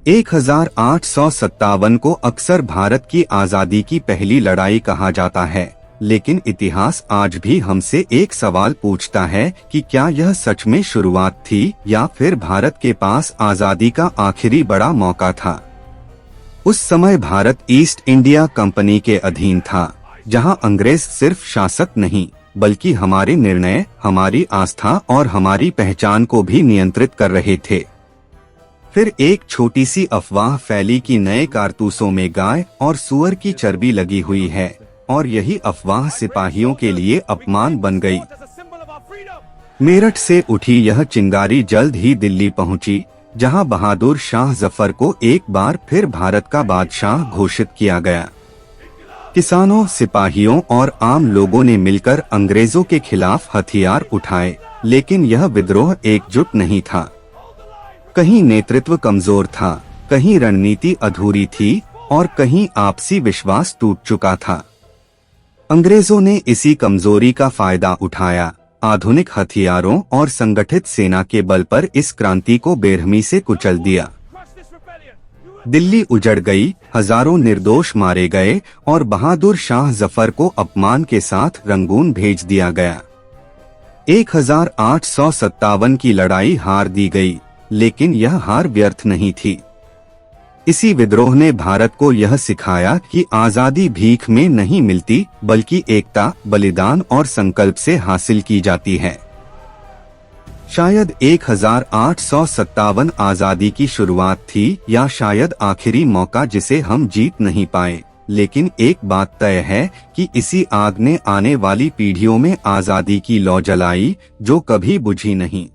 1857 को अक्सर भारत की आज़ादी की पहली लड़ाई कहा जाता है, लेकिन इतिहास आज भी हमसे एक सवाल पूछता है कि क्या यह सच में शुरुआत थी या फिर भारत के पास आज़ादी का आखिरी बड़ा मौका था। उस समय भारत ईस्ट इंडिया कंपनी के अधीन था, जहां अंग्रेज सिर्फ शासक नहीं बल्कि हमारे निर्णय, हमारी आस्था और हमारी पहचान को भी नियंत्रित कर रहे थे। फिर एक छोटी सी अफवाह फैली कि नए कारतूसों में गाय और सूअर की चर्बी लगी हुई है, और यही अफवाह सिपाहियों के लिए अपमान बन गई। मेरठ से उठी यह चिंगारी जल्द ही दिल्ली पहुंची, जहां बहादुर शाह जफर को एक बार फिर भारत का बादशाह घोषित किया गया। किसानों, सिपाहियों और आम लोगों ने मिलकर अंग्रेजों के खिलाफ हथियार उठाए, लेकिन यह विद्रोह एकजुट नहीं था। कहीं नेतृत्व कमजोर था, कहीं रणनीति अधूरी थी और कहीं आपसी विश्वास टूट चुका था। अंग्रेजों ने इसी कमजोरी का फायदा उठाया। आधुनिक हथियारों और संगठित सेना के बल पर इस क्रांति को बेरहमी से कुचल दिया। दिल्ली उजड़ गई, हजारों निर्दोष मारे गए और बहादुर शाह जफर को अपमान के साथ रंगून भेज दिया गया। 1857 की लड़ाई हार दी गई, लेकिन यह हार व्यर्थ नहीं थी। इसी विद्रोह ने भारत को यह सिखाया कि आजादी भीख में नहीं मिलती, बल्कि एकता, बलिदान और संकल्प से हासिल की जाती है। शायद 1857 आजादी की शुरुआत थी या शायद आखिरी मौका जिसे हम जीत नहीं पाए, लेकिन एक बात तय है कि इसी आग ने आने वाली पीढ़ियों में आजादी की लौ जलाई, जो कभी बुझी नहीं।